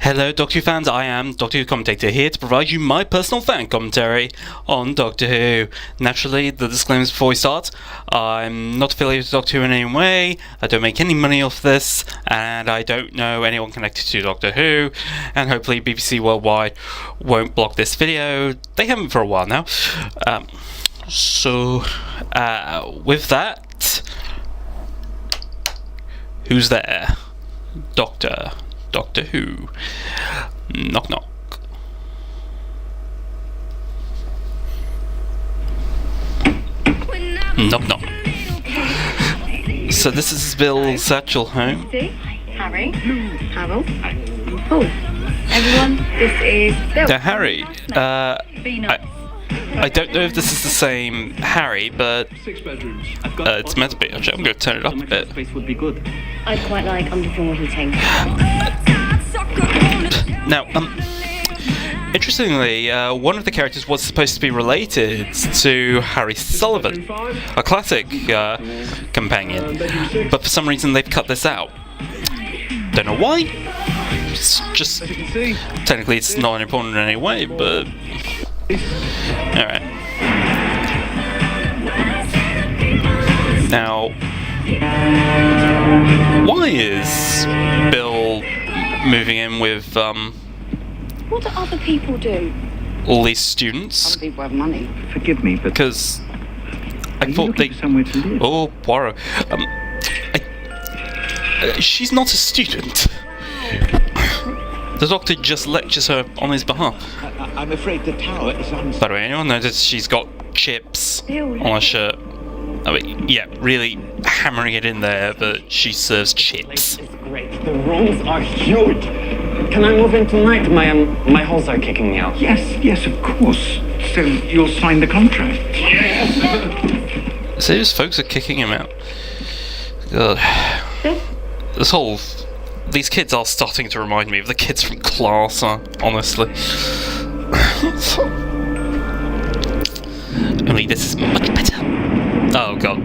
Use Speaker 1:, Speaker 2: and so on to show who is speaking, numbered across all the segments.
Speaker 1: Hello Doctor Who fans, I am Doctor Who Commentator here to provide you my personal fan commentary on Doctor Who. Naturally, the disclaimers before we start, I'm not affiliated with Doctor Who in any way, I don't make any money off this, and I don't know anyone connected to Doctor Who, and hopefully BBC Worldwide won't block this video. They haven't for a while now. With that, who's there? Doctor Who. Knock knock. Knock knock. So this is Bill Satchel home.
Speaker 2: Harry. Harold. Oh, everyone, this is Bill.
Speaker 1: Now Harry, I don't know if this is the same Harry, but it's meant to be. Actually, I'm going to turn it up a bit.
Speaker 2: I'd quite like underfloor heating.
Speaker 1: Now, interestingly, one of the characters was supposed to be related to Harry Sullivan, a classic companion, but for some reason they've cut this out. Don't know why. It's just technically it's not important in any way, but alright. Now, why is Bill moving in with
Speaker 2: What do other people do?
Speaker 1: all these students?
Speaker 2: Other people have money.
Speaker 3: Forgive me, but
Speaker 1: Because I thought they.
Speaker 3: somewhere to live.
Speaker 1: Oh, Poirot. She's not a student. The Doctor just lectures her on his behalf.
Speaker 3: I'm afraid the tower is unsafe.
Speaker 1: By the way, anyone notice she's got chips on her shirt? I mean, yeah, really hammering it in there that she serves chips.
Speaker 4: It's great. The rooms are huge. Can I move in tonight? My holes are kicking me out.
Speaker 3: Yes, of course. So you'll sign the contract?
Speaker 4: Yes.
Speaker 1: Serious folks are kicking him out. God. These kids are starting to remind me of the kids from class, honestly. Only this is much better. Oh god.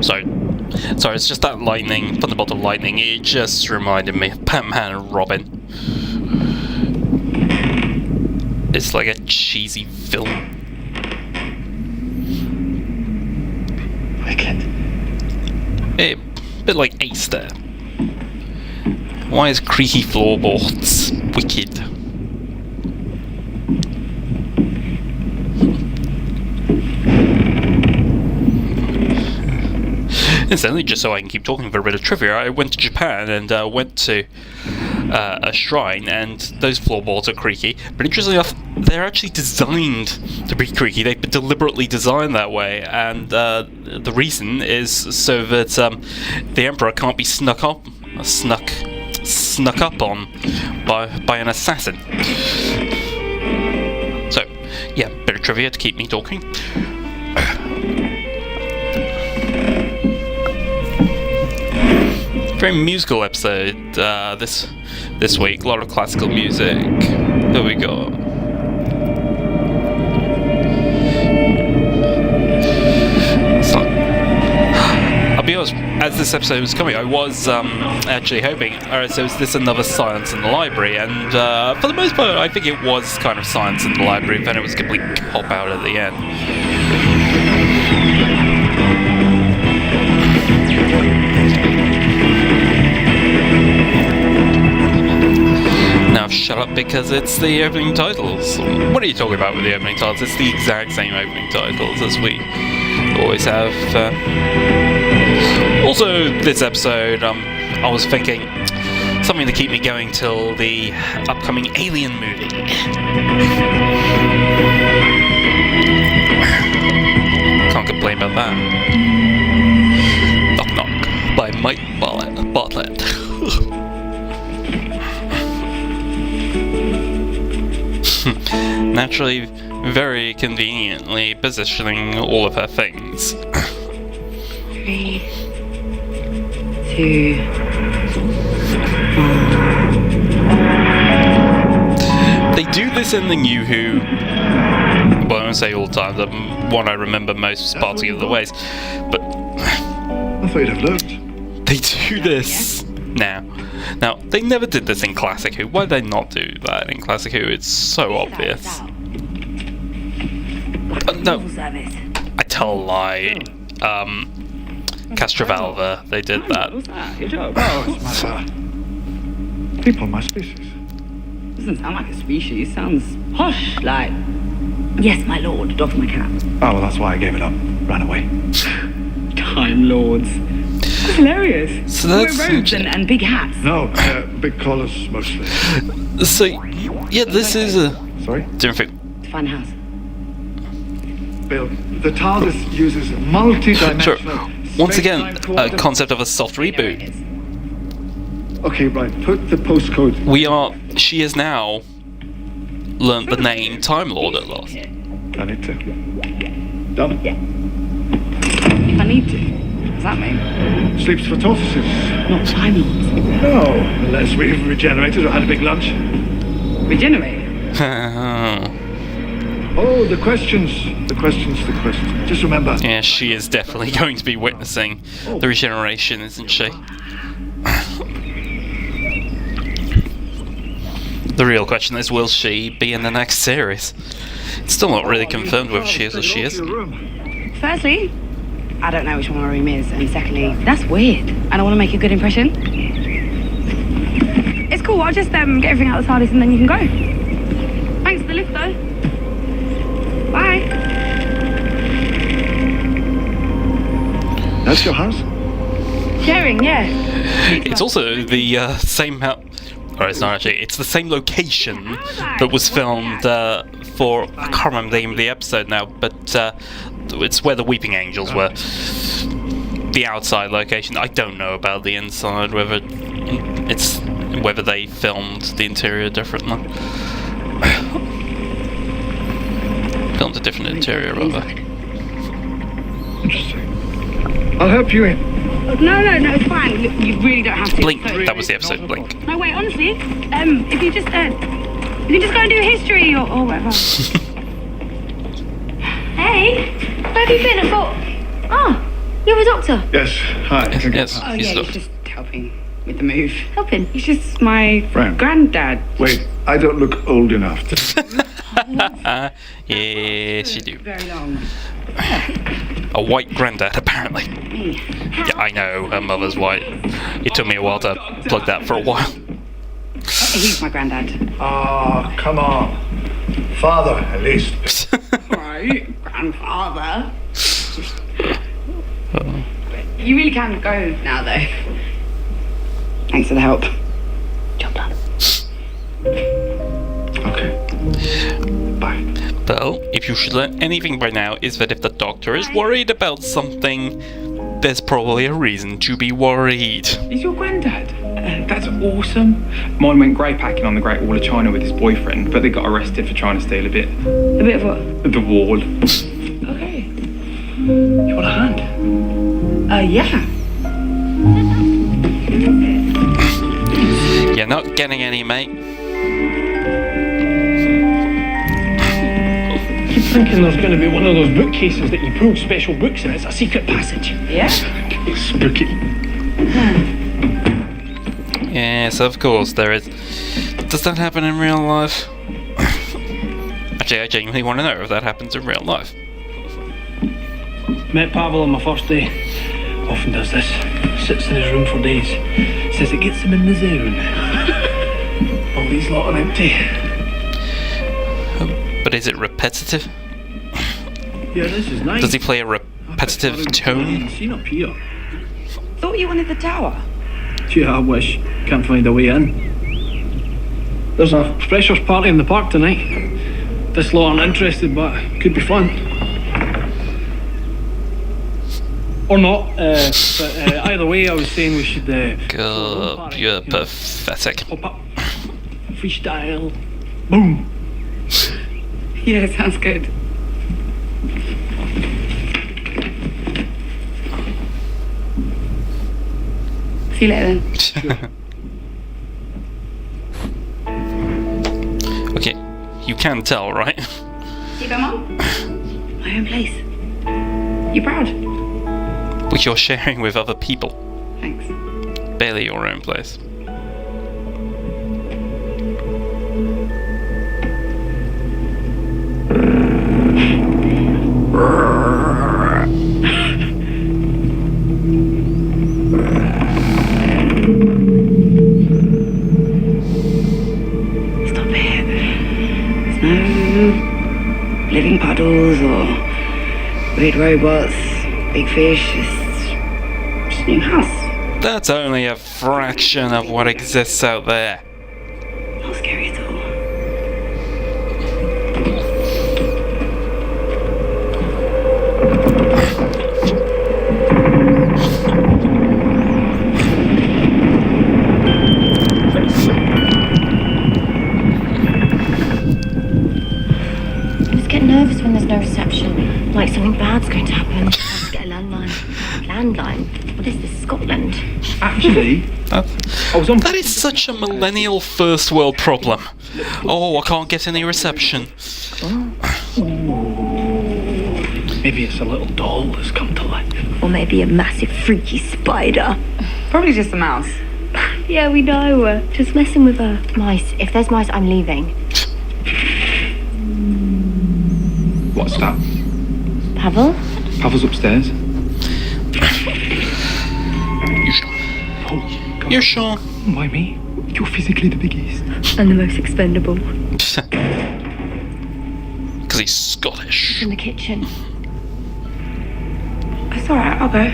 Speaker 1: Sorry, it's just that lightning, thunderbolt of lightning, it just reminded me of Batman and Robin. It's like a cheesy film.
Speaker 4: Wicked.
Speaker 1: A bit like Ace there. Why is creaky floorboards wicked? Incidentally, just so I can keep talking for a bit of trivia, I went to Japan and went to a shrine, and those floorboards are creaky. But interestingly enough, they're actually designed to be creaky. They've been deliberately designed that way, and the reason is so that the Emperor can't be snuck up on by an assassin. So, yeah, bit of trivia to keep me talking. Very musical episode this week. A lot of classical music. There we go. So, I'll be honest. As this episode was coming, I was actually hoping. Alright, so is this another Silence in the Library? And for the most part, I think it was kind of Silence in the Library. Then it was a complete cop out at the end. Now shut up because it's the opening titles. What are you talking about with the opening titles? It's the exact same opening titles as we always have. Also, this episode, I was thinking something to keep me going till the upcoming Alien movie. Can't complain about that. Knock Knock by Mike Bartlett. Naturally, very conveniently positioning all of her things.
Speaker 2: 3, 2, 1.
Speaker 1: They do this in the New Who. Well, I won't say all the time. The one I remember most is Parting of the Ways. But
Speaker 3: I thought you'd have looked.
Speaker 1: they do this Now, they never did this in Classic Who. Why did they not do that in Classic Who? It's so obvious. No,
Speaker 2: Service.
Speaker 1: I tell a lie. Castrovalva, they did that.
Speaker 4: What's that? Your joke?
Speaker 3: Oh, it's my people, my species.
Speaker 4: Doesn't sound like a species. Sounds posh, like.
Speaker 2: Yes, my lord. Dog for my cat.
Speaker 3: Oh, well, that's why I gave it up. Ran away.
Speaker 4: Time Lords. That's hilarious.
Speaker 1: So
Speaker 2: Wear
Speaker 1: that's
Speaker 2: robes and big hats.
Speaker 3: No, big collars mostly.
Speaker 1: so yeah. This is a
Speaker 3: Sorry?
Speaker 1: different thing.
Speaker 2: To find a house.
Speaker 3: Bill, the TARDIS uses multi-dimensional...
Speaker 1: Sure. Once again,
Speaker 3: space-time
Speaker 1: a
Speaker 3: coordinates.
Speaker 1: concept of a soft reboot.
Speaker 3: Okay, right, put the postcode...
Speaker 1: She has now learned the name Time Lord at last.
Speaker 3: I need to. Done.
Speaker 2: If I need to. What does that mean?
Speaker 3: Sleeps for tortoises.
Speaker 2: Not Time Lords.
Speaker 3: No, unless we've regenerated or had a big lunch.
Speaker 2: Regenerate.
Speaker 3: Oh, the questions. Just remember...
Speaker 1: Yeah, she is definitely going to be witnessing the regeneration, isn't she? The real question is, will she be in the next series? It's still not really confirmed whether she is or she isn't.
Speaker 2: Firstly, I don't know which one my room is, and secondly, that's weird. I don't want to make a good impression. It's cool. I'll just get everything out of the TARDIS and then you can go. Thanks for the lift, though. Bye.
Speaker 3: That's your house?
Speaker 2: Sharing, yeah.
Speaker 1: It's also the same or it's not actually. It's the same location that was filmed for. I can't remember the name of the episode now, but it's where the Weeping Angels were. The outside location. I don't know about the inside. Whether they filmed the interior differently. Filmed a different interior, rather.
Speaker 3: Interesting. I'll help you in.
Speaker 2: No, it's fine. You really don't have to.
Speaker 1: Blink.
Speaker 2: So-
Speaker 1: That was the episode. Blink.
Speaker 2: No, wait, honestly, if you just go and do history or whatever. Hey, where have you been? I thought, you're a doctor.
Speaker 3: Yes, hi.
Speaker 1: Yes.
Speaker 2: Oh,
Speaker 1: he's
Speaker 2: yeah,
Speaker 1: the-
Speaker 2: he's just helping with the move. Helping?
Speaker 4: He's just my
Speaker 3: Friend.
Speaker 4: granddad.
Speaker 3: Wait, I don't look old enough to...
Speaker 1: Yes, you do.
Speaker 2: Very long.
Speaker 1: A white granddad, apparently. Yeah, I know, her mother's white. It took me a while to plug that for a while.
Speaker 2: He's my granddad.
Speaker 3: Ah, come on. Father, at least.
Speaker 2: Right, grandfather. You really can go now, though. Thanks for the help. Job done.
Speaker 3: Okay. Bye.
Speaker 1: Well, if you should learn anything by now, is that if the Doctor is worried about something, there's probably a reason to be worried.
Speaker 5: He's your granddad? That's awesome. Mine went grey packing on the Great Wall of China with his boyfriend, but they got arrested for trying to steal a bit.
Speaker 2: A bit of what?
Speaker 5: The wall.
Speaker 2: Okay.
Speaker 5: You want a hand?
Speaker 2: Yeah.
Speaker 1: You're not getting any, mate.
Speaker 6: I keep thinking there's going to be one of those bookcases that you pull special books and it's a secret passage.
Speaker 2: Yeah?
Speaker 3: Spooky.
Speaker 1: Yes, of course there is. Does that happen in real life? Actually, I genuinely want to know if that happens in real life.
Speaker 6: Met Pavel on my first day. Often does this. Sits in his room for days. Says it gets him in the zone. All these lot are empty.
Speaker 1: But is it repetitive?
Speaker 6: Yeah, this is nice.
Speaker 1: Does he play a repetitive tone?
Speaker 6: Seen up here.
Speaker 2: Thought you wanted the tower.
Speaker 6: Yeah, I wish. Can't find a way in. There's a freshers party in the park tonight. This lot aren't interested, but could be fun. Or not. But either way, I was saying we should.
Speaker 1: God, you're pathetic.
Speaker 6: Pop up. Freestyle. Boom.
Speaker 2: Yeah, sounds good. See you later then.
Speaker 1: Okay, you can tell, right?
Speaker 2: See you, Mum? My own place. You proud?
Speaker 1: Which you're sharing with other people.
Speaker 2: Thanks.
Speaker 1: barely your own place.
Speaker 2: Stop it. There's no living puddles or weird robots, big fish. It's just a new house.
Speaker 1: That's only a fraction of what exists out there.
Speaker 2: Not scary at all.
Speaker 7: I just get nervous when there's no reception. Like something bad's going to happen. I have to get a landline. Landline? What is this, Scotland?
Speaker 5: Actually, I was on.
Speaker 1: That is such a millennial first world problem. Oh, I can't get any reception.
Speaker 6: Maybe it's a little doll that's come to life.
Speaker 2: Or maybe a massive freaky spider. Probably just a mouse. Yeah, we know. Just messing with her.
Speaker 7: Mice. If there's mice, I'm leaving.
Speaker 5: What's that?
Speaker 7: Pavel?
Speaker 5: Pavel's upstairs.
Speaker 1: You sure?
Speaker 5: Oh, God.
Speaker 1: You're sure?
Speaker 5: Why me? You're physically the biggest.
Speaker 2: And the most expendable.
Speaker 1: Because he's Scottish.
Speaker 7: In the kitchen.
Speaker 2: It's alright, I'll go.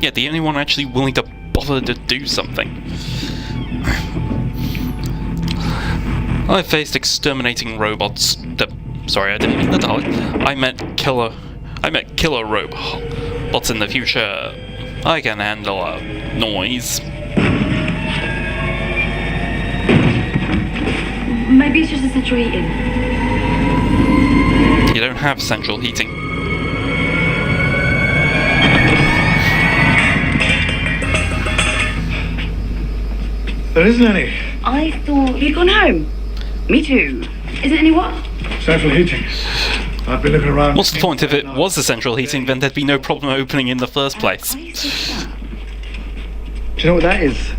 Speaker 1: Yeah, the only one actually willing to bother to do something. I faced exterminating robots. Sorry, I didn't mean that. I meant killer robots in the future. I can handle a noise.
Speaker 2: Maybe it's just a central heating.
Speaker 1: You don't have central heating.
Speaker 8: There isn't any.
Speaker 2: I thought you'd gone home. Me too. Isn't any what?
Speaker 8: Central heating. I've been looking around.
Speaker 1: What's the point? If it was the central heating, then there'd be no problem opening in the first place.
Speaker 2: Why is this that?
Speaker 8: Do you know what that is?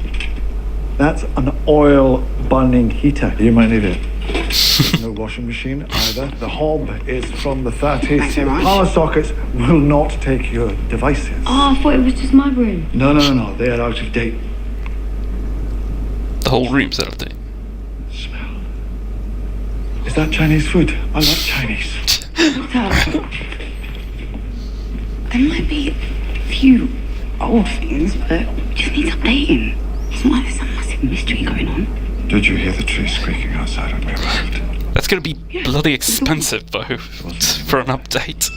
Speaker 8: That's an oil burning heater. You might need it. There's no washing machine either. The hob is from the 30s.
Speaker 2: Thanks very much.
Speaker 8: Power sockets will not take your devices.
Speaker 2: Oh, I thought it was just my room.
Speaker 8: No. They are out of date.
Speaker 1: The whole room's out of date.
Speaker 8: Smell. Is that Chinese food? I love Chinese.
Speaker 2: There might be a few old things, but it just needs updating. It's not like there's some massive mystery going on.
Speaker 8: Did you hear the tree squeaking outside when we arrived?
Speaker 1: That's gonna be bloody expensive, though, for an update.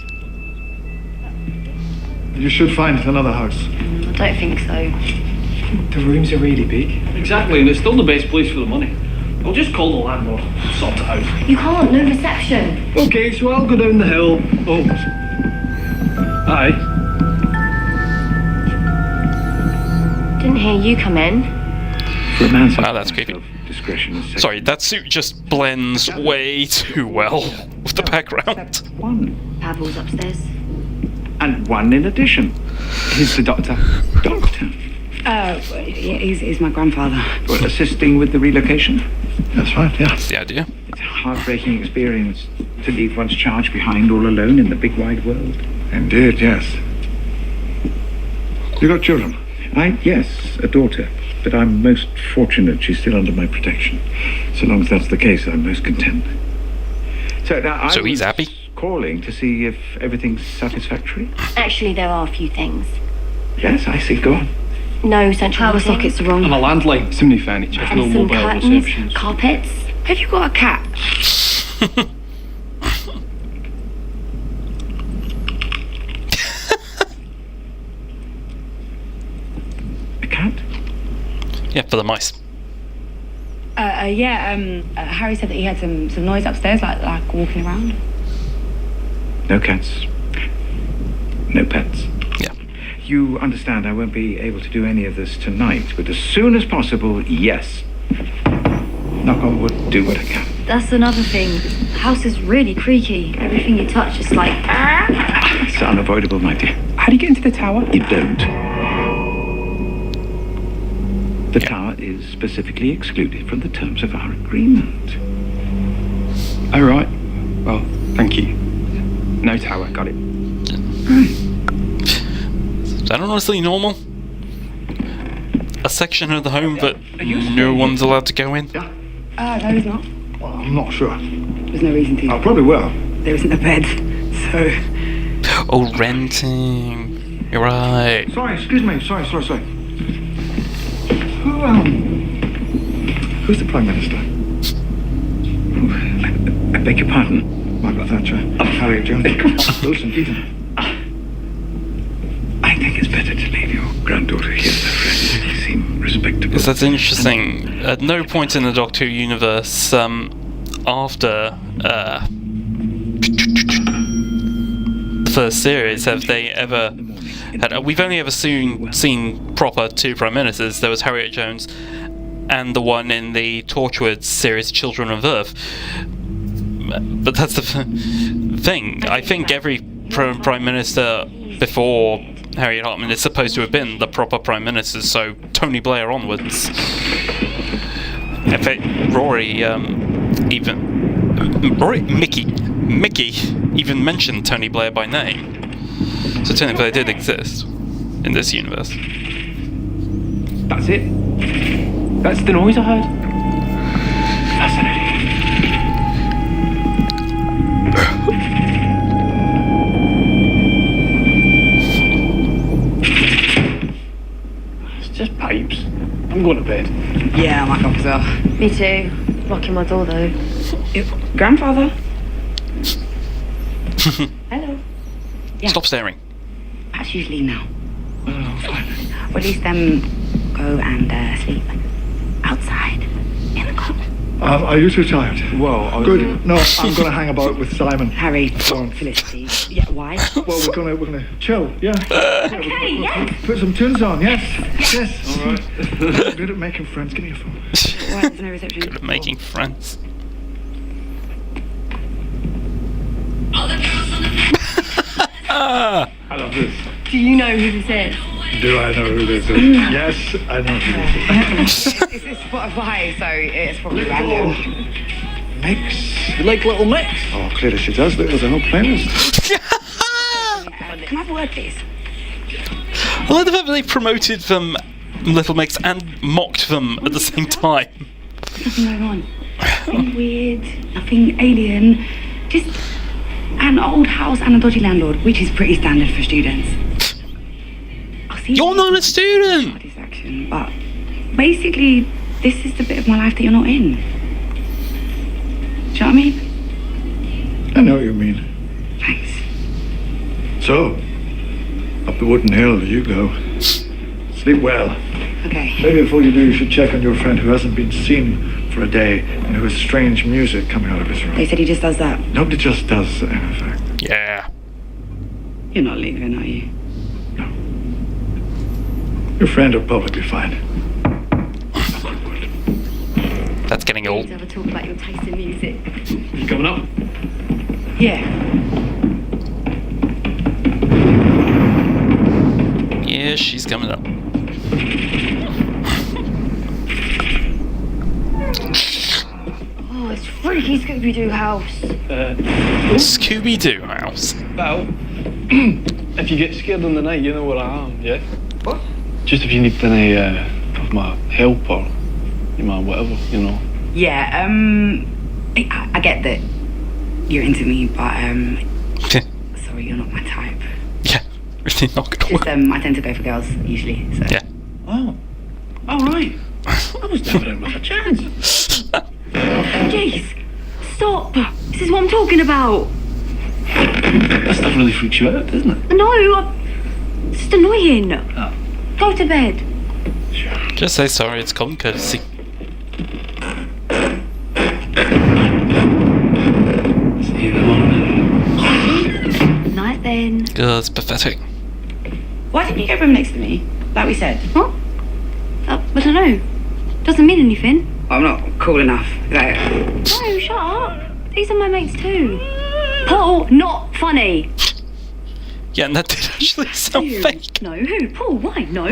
Speaker 8: You should find another house.
Speaker 2: I don't think so.
Speaker 5: The rooms are really big.
Speaker 6: Exactly, and it's still the best place for the money. I'll just call the landlord, sort it out.
Speaker 7: You can't, no reception.
Speaker 6: Okay, so I'll go down the hill. Oh. Aye.
Speaker 7: Didn't hear you come in.
Speaker 3: For a man such
Speaker 1: Wow, that's creepy.
Speaker 3: discretion is
Speaker 1: Sorry, that suit just blends way too well with the background.
Speaker 3: one.
Speaker 7: Pavel's upstairs.
Speaker 3: And one in addition.
Speaker 5: He's the doctor.
Speaker 3: Doctor.
Speaker 2: He's my grandfather.
Speaker 3: Well, assisting with the relocation.
Speaker 8: That's right, yeah.
Speaker 1: That's the idea.
Speaker 3: It's a heartbreaking experience to leave one's charge behind all alone in the big wide world.
Speaker 8: Indeed, yes. You got children?
Speaker 3: Yes, a daughter. But I'm most fortunate she's still under my protection. So long as that's the case, I'm most content. So now I
Speaker 1: So he's
Speaker 3: was
Speaker 1: happy?
Speaker 3: calling to see if everything's satisfactory.
Speaker 7: Actually, there are a few things.
Speaker 3: Yes, I see. Go on.
Speaker 7: No central
Speaker 2: Power
Speaker 7: heating.
Speaker 2: sockets are wrong.
Speaker 6: And a landline. So many furniture.
Speaker 7: And
Speaker 6: No
Speaker 7: some
Speaker 6: mobile
Speaker 7: curtains,
Speaker 6: receptions.
Speaker 7: carpets.
Speaker 2: Have you got a cat?
Speaker 3: A cat?
Speaker 1: Yeah, for the mice.
Speaker 2: Harry said that he had some noise upstairs, like walking around.
Speaker 3: No cats. No pets.
Speaker 1: Yeah.
Speaker 3: You understand I won't be able to do any of this tonight, but as soon as possible, yes. Knock on wood, do what I can.
Speaker 2: That's another thing. The house is really creaky. Everything you touch is like...
Speaker 3: It's unavoidable, my dear.
Speaker 5: How do you get into the tower?
Speaker 3: You don't. is specifically excluded from the terms of our agreement.
Speaker 5: Oh, right. Well, thank you. No tower, got it.
Speaker 1: Is that honestly normal? A section of the home that no one's allowed to go in?
Speaker 2: No, he's not.
Speaker 8: Well, I'm not sure.
Speaker 2: There's no reason to.
Speaker 8: I probably will.
Speaker 2: There isn't a bed, so.
Speaker 1: Oh, renting. You're right.
Speaker 8: Sorry, excuse me. Sorry. Who's the Prime Minister?
Speaker 3: I beg your pardon.
Speaker 8: Margaret Thatcher. Harriet Jones. Wilson, Ethan.
Speaker 3: I think it's better to leave your granddaughter here, my friend. You seem respectable.
Speaker 1: Because that's interesting. At no point in the Doctor Who universe, after the first series, have they ever had. We've only ever seen proper two Prime Ministers. There was Harriet Jones and the one in the Torchwood series, Children of Earth. But that's the thing. I think every Prime Minister before Harriet Hartman is supposed to have been the proper Prime Minister, so Tony Blair onwards. In fact, Mickey even mentioned Tony Blair by name. So Tony Blair did exist in this universe.
Speaker 5: That's it? That's the noise I heard? Fascinating. It's just pipes. I'm going to bed.
Speaker 2: Yeah, I might go as well.
Speaker 7: Me too. Locking my door though.
Speaker 2: Grandfather? Hello. Yeah.
Speaker 1: Stop staring.
Speaker 2: Perhaps you should leave now. Or at least go and sleep outside in the garden.
Speaker 8: Are you too tired?
Speaker 5: Well, I was...
Speaker 8: Good. No, I'm going to hang about with Simon.
Speaker 2: Harry,
Speaker 8: Go on.
Speaker 2: Felicity. Yeah, why?
Speaker 8: Well, we're gonna chill. Yeah.
Speaker 2: Okay, yes.
Speaker 8: Put some tunes on. Yes. All right. I'm good at making friends. Give me your phone.
Speaker 2: Why there's no reception?
Speaker 1: Good at making friends.
Speaker 8: I love this.
Speaker 7: Do you know who this is?
Speaker 8: Do I know who this is? Yes, I know who this is.
Speaker 2: This is Spotify, so it's probably random.
Speaker 8: Mix.
Speaker 6: You like Little Mix?
Speaker 8: Oh, clearly she does. There's a whole playlist.
Speaker 2: Can I have a word, please?
Speaker 1: I like the fact that they promoted them, Little Mix, and mocked them at the same time.
Speaker 2: Nothing going on. Nothing weird, nothing alien. Just an old house and a dodgy landlord, which is pretty standard for students. I'll see
Speaker 1: You're
Speaker 2: you
Speaker 1: not a student!
Speaker 2: satisfaction, but basically, this is the bit of my life that you're not in. Do you know what I mean?
Speaker 8: I know what you mean.
Speaker 2: Thanks.
Speaker 8: So, up the wooden hill you go. Sleep well.
Speaker 2: Okay.
Speaker 8: Maybe before you do, you should check on your friend who hasn't been seen for a day and who has strange music coming out of his room.
Speaker 2: They said he just does that.
Speaker 8: Nobody just does anything.
Speaker 1: Yeah.
Speaker 2: You're not leaving, are you?
Speaker 8: Your friend will probably be fine.
Speaker 1: That's getting
Speaker 7: Need
Speaker 1: old.
Speaker 7: to have a talk about your taste in music.
Speaker 6: You coming up?
Speaker 2: Yeah.
Speaker 1: Yeah, she's coming up.
Speaker 7: Oh, it's freaky Scooby-Doo house.
Speaker 1: Scooby-Doo house.
Speaker 6: Well, if you get scared in the night, you know where I am, yeah?
Speaker 8: What?
Speaker 6: Just if you need any of my help or my whatever, you know.
Speaker 2: Yeah, I get that you're into me, but sorry, you're not my type.
Speaker 1: Yeah, really not gonna
Speaker 2: Just
Speaker 1: work.
Speaker 2: I tend to go for girls usually, so.
Speaker 1: Yeah.
Speaker 6: Oh. All right. I was never in with a chance.
Speaker 7: Jeez, stop. This is what I'm talking about.
Speaker 6: That stuff really freaks you out, doesn't it?
Speaker 7: No, it's just annoying.
Speaker 6: Oh.
Speaker 7: Go to bed.
Speaker 6: Sure.
Speaker 1: Just say sorry, it's common courtesy.
Speaker 6: See you in the morning.
Speaker 7: Night then.
Speaker 1: God, it's pathetic.
Speaker 2: Why didn't you get room next to me? Like we said.
Speaker 7: What? I don't know. Doesn't mean anything.
Speaker 2: I'm not cool enough. Like,
Speaker 7: No, shut up. These are my mates too. Paul, not funny.
Speaker 1: Yeah, and that did actually sound fake.
Speaker 7: No, who? Paul, why? No.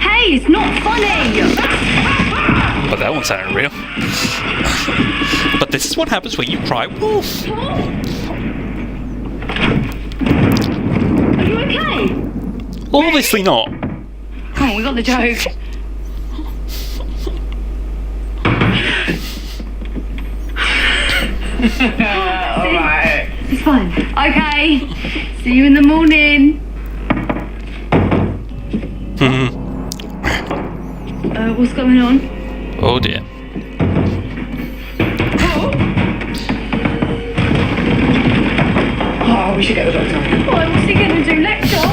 Speaker 7: Hey, it's not funny!
Speaker 1: But that one sounded real. But this is what happens when you cry wolf.
Speaker 7: Are you okay?
Speaker 1: Obviously not.
Speaker 7: Come on, we got the joke.
Speaker 2: Alright.
Speaker 7: It's fine. Okay. See you in the morning. What's going on?
Speaker 1: Oh dear.
Speaker 2: Oh, we should get the doctor.
Speaker 7: What's he gonna do? Lecture?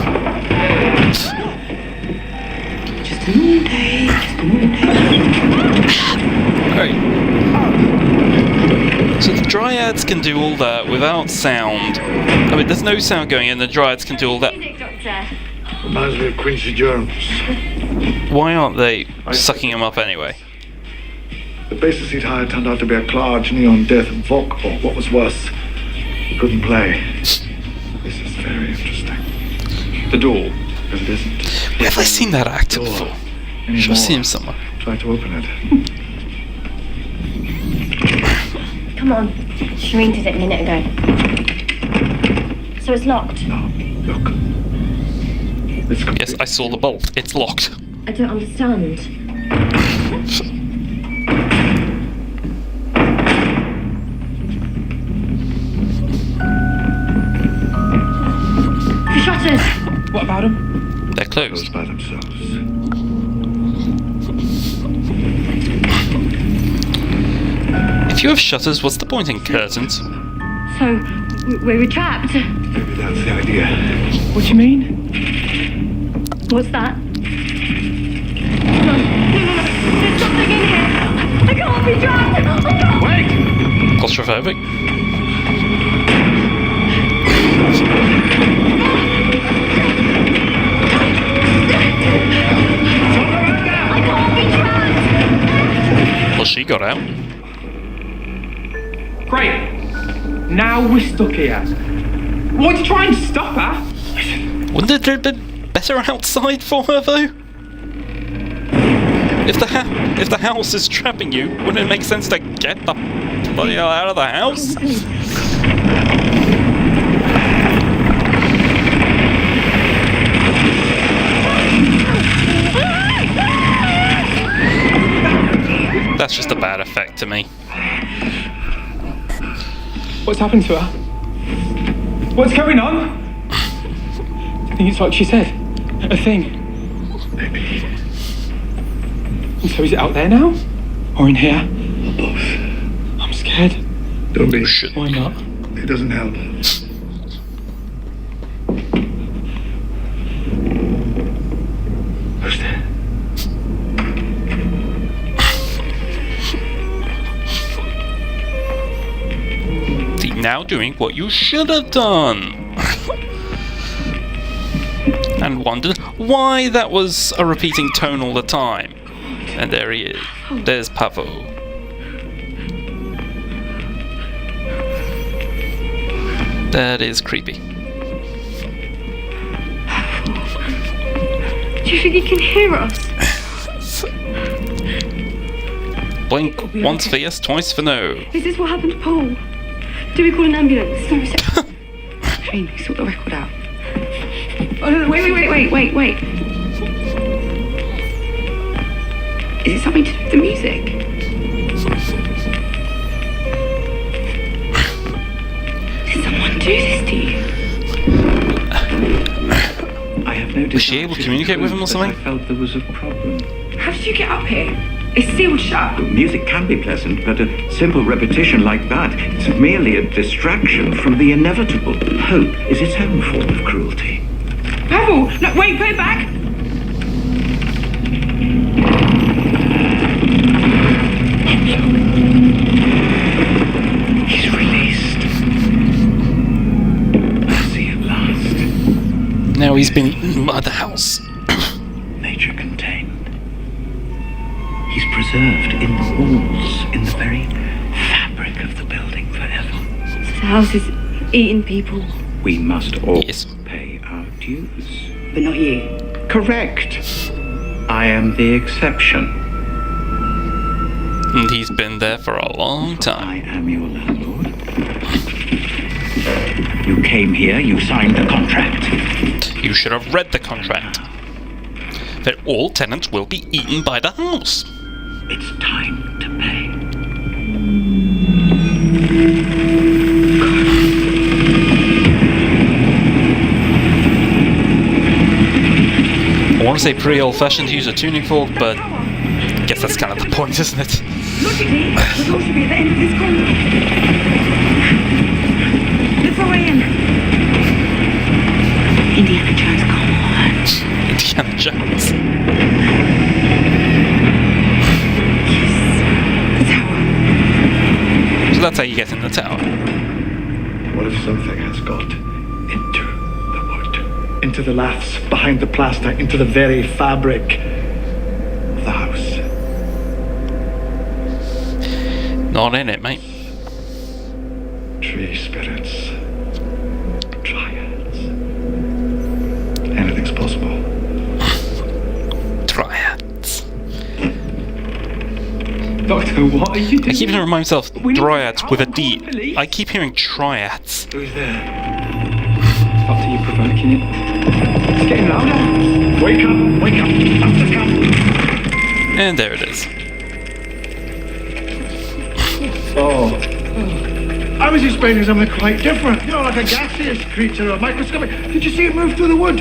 Speaker 2: Just a normal day.
Speaker 1: Alright. So the dryads can do all that without sound. I mean, there's no sound going in, the dryads can do all that.
Speaker 7: Music, Doctor.
Speaker 8: Reminds me of Quincy Jones.
Speaker 1: Why aren't they sucking him up anyway?
Speaker 8: The bassist he'd hired turned out to be a Clarge, Neon Death, Vok, or what was worse, he couldn't play. This is very interesting.
Speaker 3: The door.
Speaker 8: Because it isn't.
Speaker 1: Where have I seen that actor
Speaker 8: Door
Speaker 1: before?
Speaker 8: anymore.
Speaker 1: Should have seen him somewhere.
Speaker 8: Try to open it.
Speaker 7: Come on. Shireen did it a minute ago. So it's locked.
Speaker 8: No, look. It's
Speaker 1: Yes, I saw the bolt. It's locked.
Speaker 7: I don't understand. The shutters.
Speaker 5: What about him?
Speaker 1: They're closed.
Speaker 8: closed by themselves.
Speaker 1: If you have shutters, what's the point in curtains?
Speaker 7: So we were trapped.
Speaker 8: Maybe that's the idea.
Speaker 5: What do you mean?
Speaker 7: What's that? No. There's something in here. I can't be trapped.
Speaker 5: Wait!
Speaker 1: Claustrophobic?
Speaker 7: I can't be trapped.
Speaker 1: Well, she got out.
Speaker 5: Great. Now we're stuck here. Why did you try and stop her?
Speaker 1: Wouldn't it have been better outside for her, though? If the house is trapping you, wouldn't it make sense to get the bloody hell out of the house? That's just a bad effect to me.
Speaker 5: What's happened to her? What's going on? I think it's like she said. A thing.
Speaker 8: Maybe.
Speaker 5: And so is it out there now? Or in here?
Speaker 8: Both.
Speaker 5: I'm scared.
Speaker 8: Don't be.
Speaker 5: Why not?
Speaker 8: It doesn't help. Who's there?
Speaker 1: See, now doing what you should have done. And wondered why that was a repeating tone all the time. And there he is. There's Pavo. That is creepy.
Speaker 7: Do you think he can hear us?
Speaker 1: Blink once for yes, twice for no.
Speaker 7: Is this what happened to Paul? Do we call an ambulance? No reception.
Speaker 2: Amy, sort the record out. Oh, no, wait. Is it something to do with the music? Did someone do this to you?
Speaker 3: I have no
Speaker 1: Was she able to communicate with him or something?
Speaker 3: I felt there was a problem.
Speaker 2: How did you get up here? It's sealed shut.
Speaker 9: Music can be pleasant, but a simple repetition like that is merely a distraction from the inevitable. Hope is its own form of cruelty.
Speaker 2: Pavel! No, wait, put it back!
Speaker 9: He's released. See at last.
Speaker 1: Now he's been eaten by the house.
Speaker 9: Nature contained. He's preserved in the walls, in the very fabric of the building forever.
Speaker 7: The house is eating people.
Speaker 9: We must all
Speaker 1: Yes.
Speaker 9: pay our dues.
Speaker 2: But not you.
Speaker 9: Correct. I am the exception.
Speaker 1: And he's been there for a long
Speaker 9: I
Speaker 1: time.
Speaker 9: am your landlord. You came here, you signed the contract.
Speaker 1: You should have read the contract. That all tenants will be eaten by the house.
Speaker 9: It's time to pay.
Speaker 1: I want to say pretty old-fashioned to use a tuning fork, but I guess that's kind of the point, isn't it?
Speaker 2: Logically, the door should be at the end of this corridor. Look for way in. Indiana Jones, come on.
Speaker 1: Indiana Jones.
Speaker 2: The tower.
Speaker 1: So that's how you get in the tower.
Speaker 8: What if something has got into the wood? Into the laths, behind the plaster, into the very fabric of the house?
Speaker 1: Not in it, mate.
Speaker 8: Tree spirits. Dryads. Anything's possible.
Speaker 1: Dryads.
Speaker 5: Doctor, what are you
Speaker 1: I
Speaker 5: doing?
Speaker 1: keep hearing myself
Speaker 5: We need
Speaker 1: dryads
Speaker 5: to
Speaker 1: with a
Speaker 5: call
Speaker 1: D.
Speaker 5: police.
Speaker 1: I keep hearing triads.
Speaker 8: Who's there?
Speaker 5: Doctor, you're provoking it. It's getting louder.
Speaker 8: Wake up! Wake up! Up to come!
Speaker 1: And there it is.
Speaker 8: Oh. I was expecting something quite different. You know, like a gaseous creature or microscopic. Did you see it move through the wood?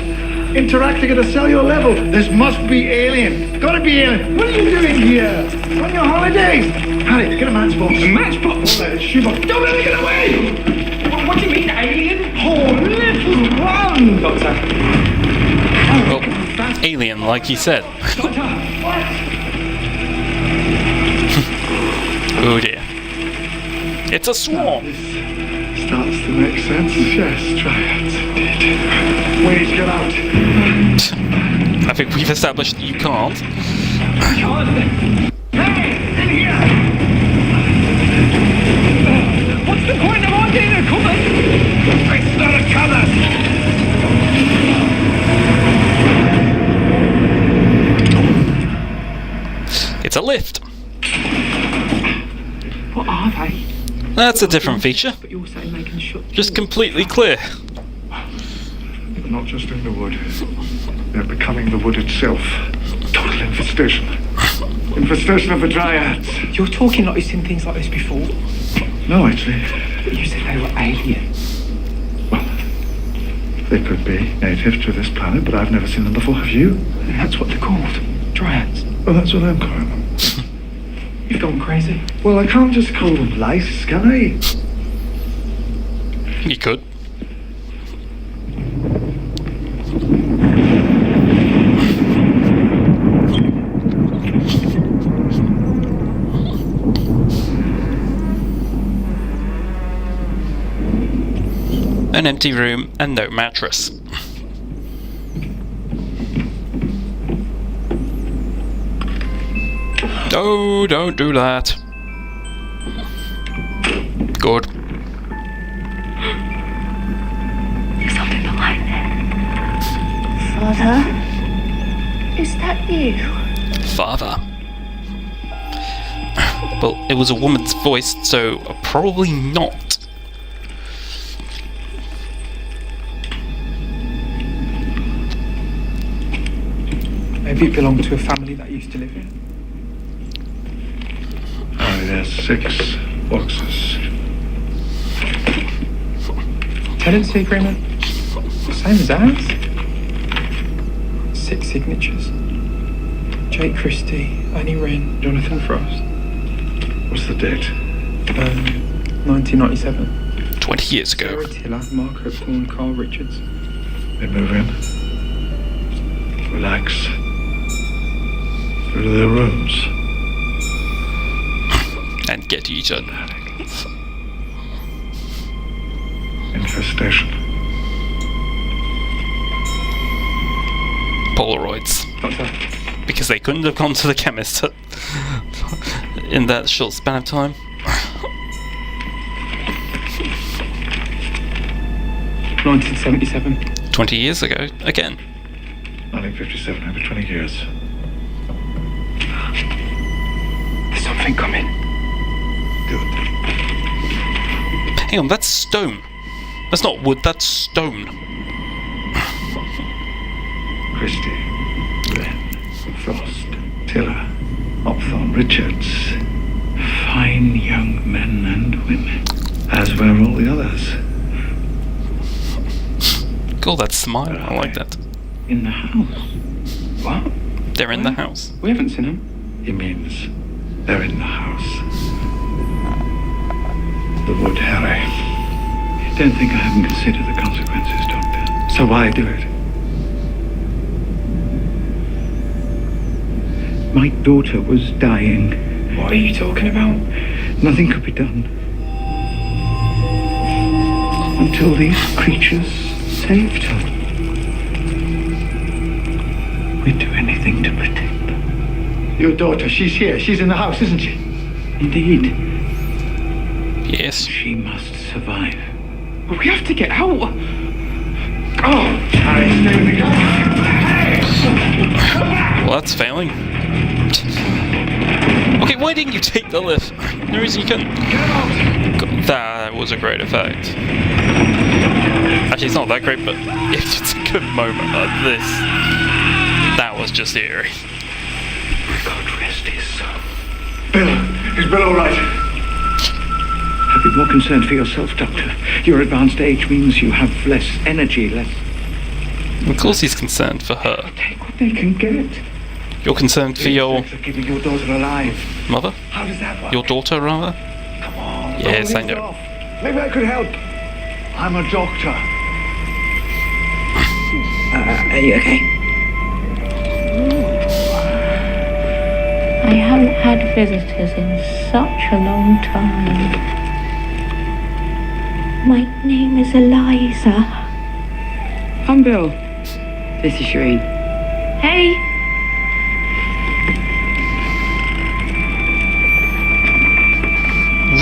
Speaker 8: Interacting at a cellular level. This must be alien. Gotta be alien. What are you doing here? On your holidays? Harry, get a matchbox.
Speaker 5: A matchbox?
Speaker 8: Don't let it shoot. Don't let it get away!
Speaker 5: What do you mean, alien?
Speaker 8: Oh, little one!
Speaker 5: Doctor.
Speaker 1: Well, alien, like he said.
Speaker 5: Doctor.
Speaker 1: Oh dear. It's a swarm.
Speaker 8: Starts to make sense. Yes, dryads indeed. We need to get out.
Speaker 1: I think we've established that you can't.
Speaker 8: Hey, in here!
Speaker 5: What's the point of our dinner, cupboard?
Speaker 8: It's not a cupboard!
Speaker 1: It's a lift.
Speaker 5: What are they?
Speaker 1: That's a different feature.
Speaker 5: But you're saying they can shut.
Speaker 1: Just completely clear.
Speaker 8: They're not just in the wood. They're becoming the wood itself. Total infestation. Infestation of the dryads.
Speaker 5: You're talking like you've seen things like this before.
Speaker 8: No, actually.
Speaker 5: You said they were alien.
Speaker 8: Well, they could be native to this planet, but I've never seen them before. Have you?
Speaker 5: And that's what they're called. Dryads.
Speaker 8: Well, that's what I'm calling them.
Speaker 5: You've gone crazy.
Speaker 8: Well, I can't just call them lice, can I?
Speaker 1: You could. An empty room and no mattress. Oh, don't do that. Good.
Speaker 7: There's something behind there. Father? Is that you?
Speaker 1: Father. Well, it was a woman's voice, so probably not.
Speaker 5: Maybe it belonged to a family that used to live here.
Speaker 8: Oh, there's 6 boxes.
Speaker 5: Tenancy agreement. Same as ours. 6 signatures. Jake Christie, Annie Wren, Jonathan Frost.
Speaker 8: What's the date?
Speaker 5: 1997.
Speaker 1: 20 years ago.
Speaker 5: Sarah Tiller, Mark Hopethorne, Carl Richards.
Speaker 8: They move in. Relax. Go to their rooms.
Speaker 1: And get eaten.
Speaker 8: Infestation.
Speaker 1: Polaroids.
Speaker 5: Doctor.
Speaker 1: Because they couldn't have gone to the chemist in that short span of time.
Speaker 5: 1977.
Speaker 1: 20 years ago, again.
Speaker 8: 1957, over 20 years.
Speaker 5: Nothing coming.
Speaker 3: Good.
Speaker 1: Hang on, that's stone. That's not wood, that's stone.
Speaker 3: Christie, Glenn, Frost, Tiller, Opthorne, Richards. Fine young men and women, as were all the others.
Speaker 1: Cool, that smile, I like that.
Speaker 3: In the house.
Speaker 5: What?
Speaker 1: They're in the house.
Speaker 5: We haven't seen him.
Speaker 3: He means they're in the house. The wood, Harry. Don't think I haven't considered the consequences, Doctor. So why do it? My daughter was dying.
Speaker 5: What are you talking about?
Speaker 3: Nothing could be done until these creatures saved her. We'd do anything to protect them. Your daughter, she's here. She's in the house, isn't she? Indeed.
Speaker 1: Yes.
Speaker 3: She must survive.
Speaker 5: We have to get out. Oh!
Speaker 3: Harry, stay with me.
Speaker 1: Well, that's failing. Okay, why didn't you take the lift? No reason you couldn't. God, that was a great effect. Actually, it's not that great, but it's a good moment like this. That was just eerie.
Speaker 3: God rest his soul. Bill, is Bill all right? I'd be more concerned for yourself, Doctor. Your advanced age means you have less energy, less...
Speaker 1: Of course he's concerned for her.
Speaker 3: Take what they can get.
Speaker 1: You're concerned for your
Speaker 3: Keeping your daughter alive.
Speaker 1: mother?
Speaker 3: How does that work?
Speaker 1: Your daughter, rather?
Speaker 3: Come on.
Speaker 1: Yes,
Speaker 3: don't
Speaker 1: I
Speaker 3: leave
Speaker 1: know.
Speaker 3: it off. Maybe I could help. I'm a doctor.
Speaker 2: Are you okay?
Speaker 7: I haven't had visitors in such a long time. My name is Eliza.
Speaker 2: I'm Bill. This is Shireen.
Speaker 7: Hey.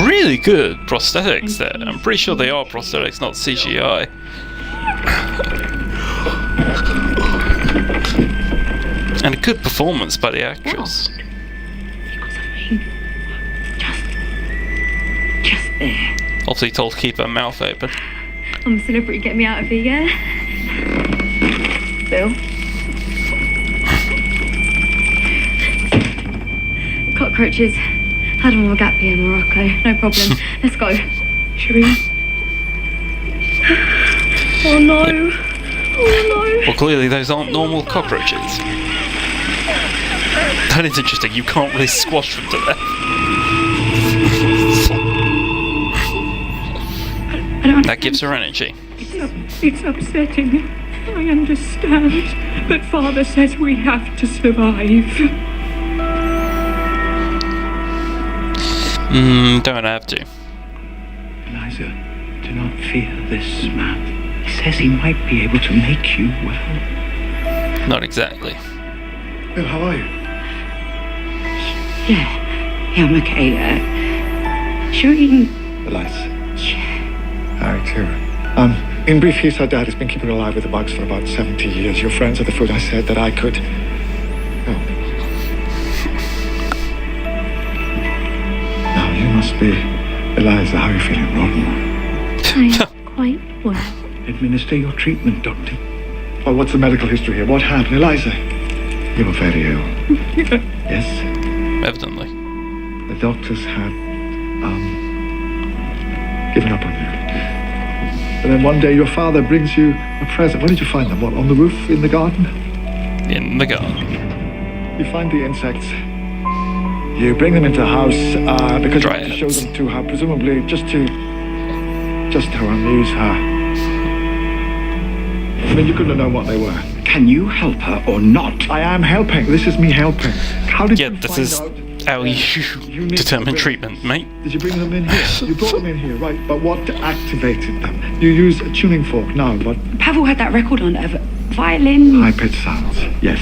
Speaker 1: Really good prosthetics there. I'm pretty sure they are prosthetics, not CGI. And a good performance by the actress.
Speaker 2: Just there.
Speaker 1: Obviously told to keep her mouth open.
Speaker 7: I'm a celebrity, get me out of here, yeah? Bill? Cockroaches. Had them on a gap here in Morocco. No problem. Let's go.
Speaker 2: Shireen?
Speaker 7: Oh no. Oh no.
Speaker 1: Well, clearly those aren't normal cockroaches. That is interesting, you can't really squash them to death. That gives her energy.
Speaker 10: It's upsetting. I understand. But Father says we have to survive.
Speaker 1: Don't have to.
Speaker 3: Eliza, do not fear this man. He says he might be able to make you well.
Speaker 1: Not exactly.
Speaker 3: Bill, how are you?
Speaker 2: Yeah, I'm okay. Shireen.
Speaker 8: Eliza. Harry, too. In brief, he's her dad. He's been keeping her alive with the bugs for about 70 years. Your friends are the food I said that I could. Oh. Now, you must be Eliza. How are you feeling, Rotten?
Speaker 7: I'm quite well.
Speaker 3: Administer your treatment, Doctor.
Speaker 8: Well, what's the medical history here? What happened? Eliza?
Speaker 3: You were very ill. Yes?
Speaker 1: Evidently.
Speaker 8: The doctors had, given up on you. And then one day your father brings you a present. Where did you find them? What, on the roof in the garden?
Speaker 1: In the garden.
Speaker 8: You find the insects. You bring them into the house because you want to show
Speaker 1: Dryads.
Speaker 8: them to her, presumably just to amuse her. I mean, you couldn't have known what they were.
Speaker 3: Can you help her or not?
Speaker 8: I am helping. This is me helping. How did
Speaker 1: Yeah,
Speaker 8: you
Speaker 1: this
Speaker 8: find
Speaker 1: is
Speaker 8: out?
Speaker 1: how you
Speaker 8: need
Speaker 1: determine
Speaker 8: to-
Speaker 1: treatment, mate.
Speaker 8: Did you bring them in here? You brought them in here, right? But what activated them? You use a tuning fork now, but
Speaker 2: Pavel had that record on of violin.
Speaker 8: high-pitched sounds. Yes.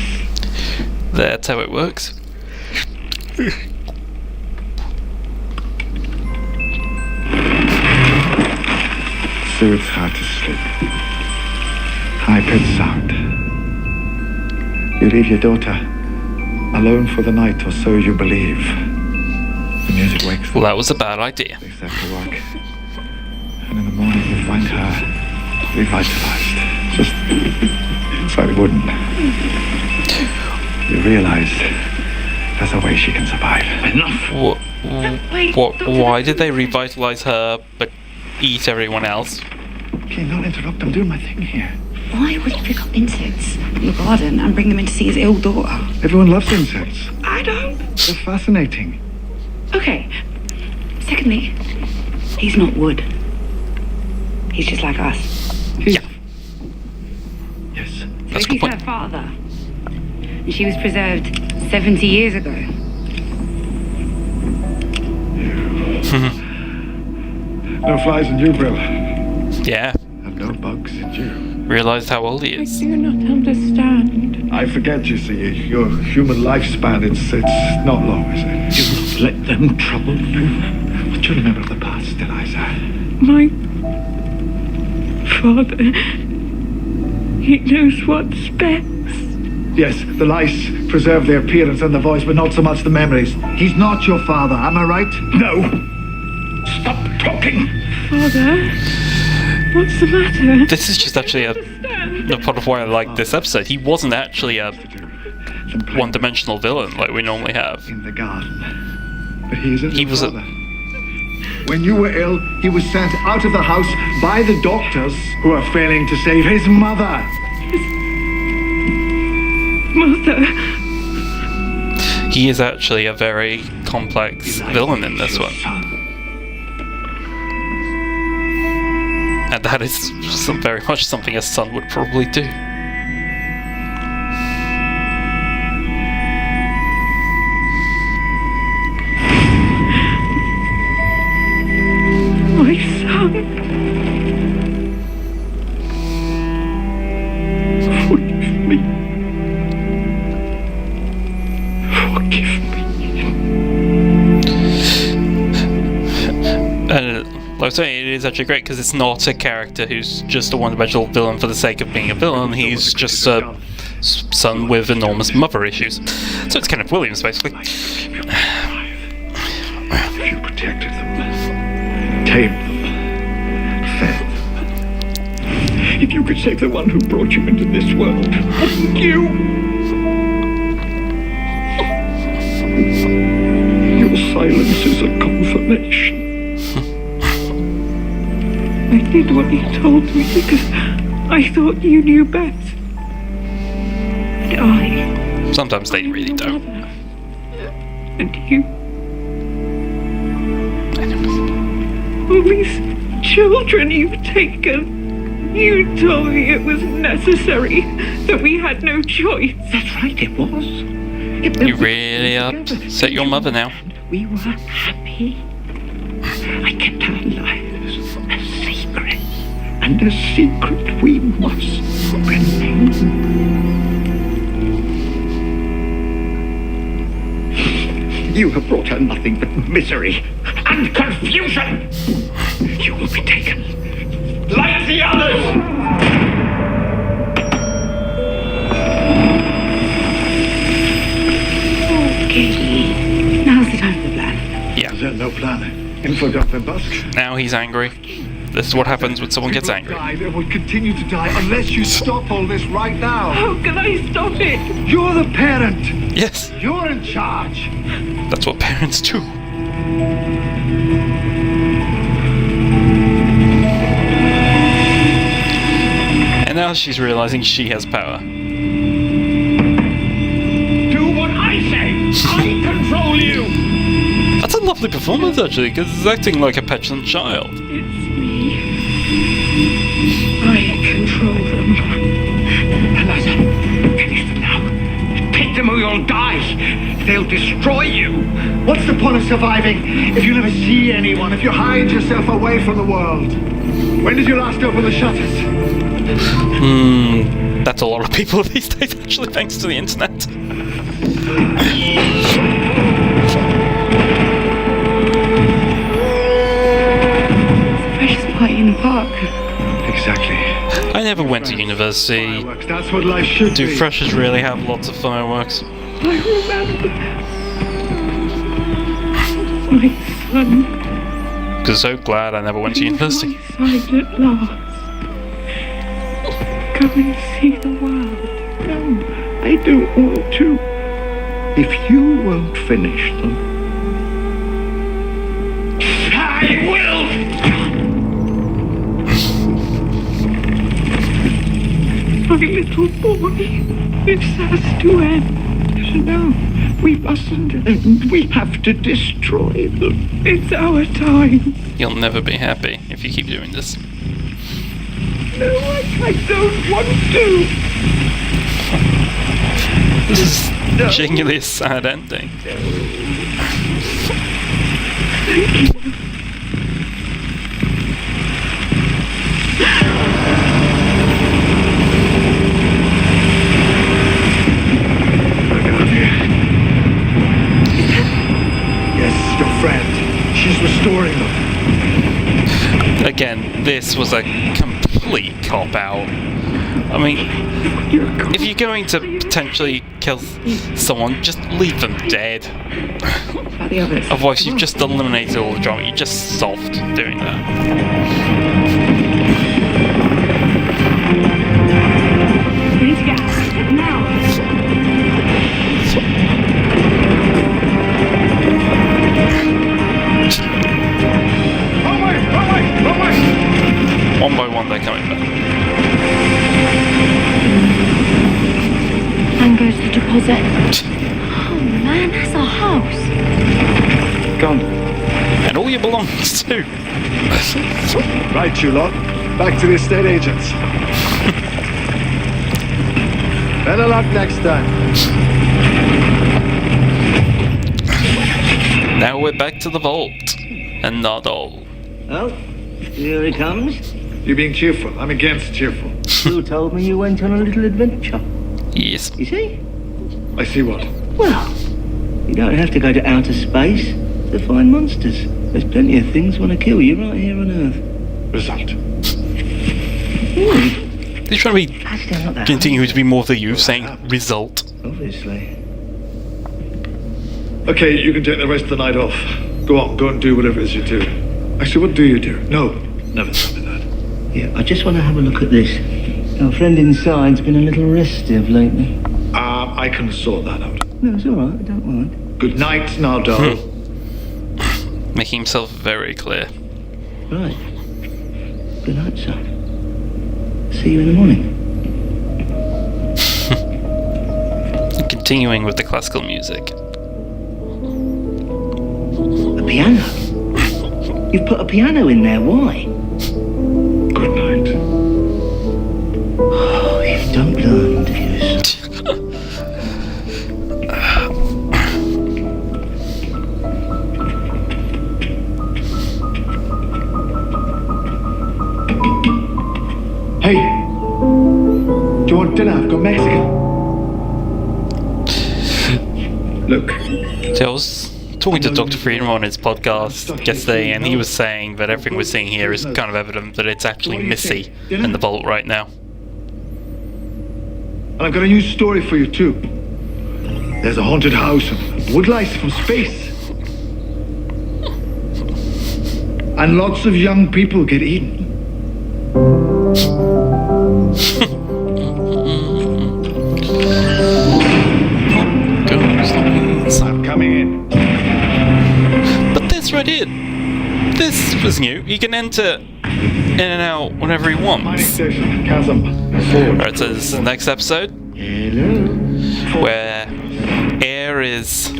Speaker 1: That's how it works.
Speaker 8: Soothes her to sleep. High-pitched sound. You leave your daughter alone for the night, or so you believe.
Speaker 3: The music wakes them.
Speaker 1: Well, that was a bad idea.
Speaker 3: They set to work. And in the morning you find her revitalized. Just inside a wooden. You realize there's a way she can survive.
Speaker 9: Enough!
Speaker 1: Why did they revitalize her but eat everyone else?
Speaker 3: Okay, not interrupt. I'm doing my thing here.
Speaker 2: Why would he pick up insects from the garden and bring them in to see his ill daughter?
Speaker 3: Everyone loves insects.
Speaker 2: I don't.
Speaker 3: They're fascinating.
Speaker 2: Okay. Secondly, he's not wood. He's just like us.
Speaker 1: Yeah.
Speaker 3: Yes.
Speaker 2: So
Speaker 1: That's
Speaker 2: if
Speaker 1: a good
Speaker 2: he's
Speaker 1: point.
Speaker 2: her father, and she was preserved 70 years ago.
Speaker 3: No flies in you, Brill.
Speaker 1: Yeah.
Speaker 3: And no bugs in you.
Speaker 1: Realized how old he
Speaker 10: I
Speaker 1: is.
Speaker 10: do not understand.
Speaker 3: I forget, you see, your human lifespan, it's not long, is it?
Speaker 9: Do not let them trouble you.
Speaker 3: What do you remember of the past, Eliza?
Speaker 10: My father, he knows what's best.
Speaker 3: Yes, the lice preserve the appearance and the voice, but not so much the memories. He's not your father, am I right?
Speaker 9: No! Stop talking!
Speaker 10: Father, what's the matter?
Speaker 1: This is just actually a part of why I like this episode. He wasn't actually a one-dimensional villain like we normally have.
Speaker 3: In the garden. But he isn't
Speaker 1: He
Speaker 3: your
Speaker 1: was a-
Speaker 3: father. When you were ill, he was sent out of the house by the doctors who are failing to save his mother.
Speaker 10: Mother,
Speaker 1: He is actually a very complex villain in this one. And that is very much something a son would probably do.
Speaker 10: my son. Forgive me. Forgive me.
Speaker 1: Like I was saying, it is actually great because it's not a character who's just a one-dimensional villain for the sake of being a villain. He's just a son with enormous mother issues. So it's Kenneth Williams, basically.
Speaker 3: If you protected them, tamed them, fed them.
Speaker 9: If you could save the one who brought you into this world, wouldn't you? Your silence is a confirmation.
Speaker 10: I did what you told me because I thought you knew best. And
Speaker 1: Sometimes they
Speaker 10: I'm
Speaker 1: really
Speaker 10: your
Speaker 1: don't.
Speaker 10: mother. And you. All these children you've taken. You told me it was necessary, that we had no choice.
Speaker 9: That's right, it was.
Speaker 1: You really upset your mother now.
Speaker 9: We were happy. I kept our lives a secret. And a secret we must remain. You have brought her nothing but misery and confusion. You will be taken like the others.
Speaker 2: Okay. Now's the time for the plan.
Speaker 1: Yeah.
Speaker 3: Is there no plan? Info Dr. Busk?
Speaker 1: Now he's angry. This is what happens when someone gets angry.
Speaker 3: Die, they will continue to die unless you stop all this right now.
Speaker 10: How can I stop it?
Speaker 3: You're the parent.
Speaker 1: Yes,
Speaker 3: You're in charge.
Speaker 1: that's what parents do. And now she's realizing she has power.
Speaker 9: Do what I say. I control you.
Speaker 1: That's a lovely performance, actually, because he's acting like a petulant child.
Speaker 10: It's me. I control them.
Speaker 9: Eliza, finish them now. Take them or you'll die. They'll destroy you.
Speaker 3: What's the point of surviving if you never see anyone, if you hide yourself away from the world? When did you last open the shutters?
Speaker 1: That's a lot of people these days, actually, thanks to the internet.
Speaker 2: Precious party in the park.
Speaker 3: Exactly.
Speaker 1: I never went to university.
Speaker 3: Fireworks, that's what life should
Speaker 1: Do
Speaker 3: be.
Speaker 1: freshers really have lots of fireworks?
Speaker 10: I remember. My son.
Speaker 1: Because so glad I never went to university.
Speaker 10: My side at last. Come and see the world.
Speaker 9: No, I don't want to. If you won't finish them, I will!
Speaker 10: My little boy, this has to end.
Speaker 9: No, we mustn't. We have to destroy them.
Speaker 10: It's our time.
Speaker 1: You'll never be happy if you keep doing this.
Speaker 10: No, I don't want to.
Speaker 1: This is genuinely a sad ending.
Speaker 8: Yes, your friend. She's restoring them.
Speaker 1: Again, this was a complete cop-out. I mean, if you're going to potentially kill someone, just leave them dead. Otherwise, you've just eliminated all the drama. You're just soft doing that.
Speaker 10: We need to get out now.
Speaker 1: One by one, they're coming back.
Speaker 7: And goes the deposit. Oh man, that's our house.
Speaker 8: Gone.
Speaker 1: And all your belongings too.
Speaker 8: Right, you lot. Back to the estate agents. Better luck next time.
Speaker 1: Now we're back to the vault. And not all.
Speaker 11: Oh, here he comes.
Speaker 8: You're being cheerful. I'm against cheerful.
Speaker 11: You told me you went on a little adventure.
Speaker 1: Yes.
Speaker 11: You see?
Speaker 8: I see what?
Speaker 11: Well, you don't have to go to outer space to find monsters. There's plenty of things want to kill you right here on Earth.
Speaker 8: Result.
Speaker 1: They're trying to be
Speaker 11: Actually, I'm not that
Speaker 1: continue to be more of the youth saying result.
Speaker 11: Obviously.
Speaker 8: Okay, you can take the rest of the night off. Go on, go and do whatever it is you do. Actually, what do you do? No, never tell me that.
Speaker 11: Yeah, I just want to have a look at this. Our friend inside's been a little restive lately.
Speaker 8: I can sort that out.
Speaker 11: No, it's all right. I don't mind.
Speaker 8: Good night, now, darling.
Speaker 1: Making himself very clear.
Speaker 11: Right. Good night, son. See you in the morning.
Speaker 1: Continuing with the classical music.
Speaker 11: A piano? You've put a piano in there. Why?
Speaker 8: Good night.
Speaker 11: Oh, you don't learn, do you?
Speaker 8: Hey, do you want dinner? I've got Mexican. Look.
Speaker 1: So I was talking to Dr. Freedom on his podcast yesterday, and he was saying that everything we're seeing here is kind of evident that it's actually Missy in the vault right now.
Speaker 8: And I've got a new story for you, too. There's a haunted house and woodlice from space. And lots of young people get eaten. I'm coming in.
Speaker 1: But this right here, this was new. You can enter in and out whenever he wants.
Speaker 8: Mining station, chasm.
Speaker 1: Alright, so this is the next episode. Where air is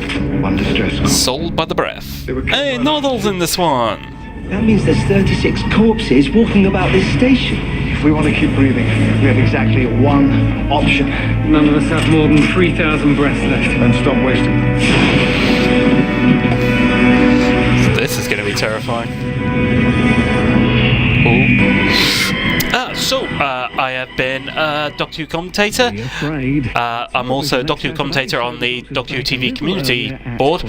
Speaker 8: One distress call.
Speaker 1: sold by the breath. Hey, Noddle's in this one.
Speaker 11: That means there's 36 corpses walking about this station.
Speaker 8: If we want to keep breathing, we have exactly one option.
Speaker 6: None of us have more than 3,000 breaths left.
Speaker 8: Then stop wasting them.
Speaker 1: This is going to be terrifying. Ooh. I have been Doctor Who commentator. I'm also Doctor Who commentator on the Doctor Who TV community board.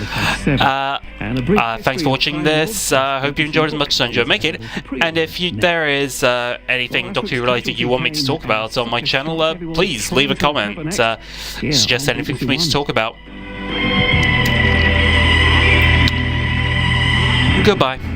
Speaker 1: Thanks for watching this. Hope you enjoyed as much as I enjoyed making it. And if there is anything Doctor Who related you want me to talk about on my channel, please leave a comment. Suggest anything for me to talk about. Goodbye.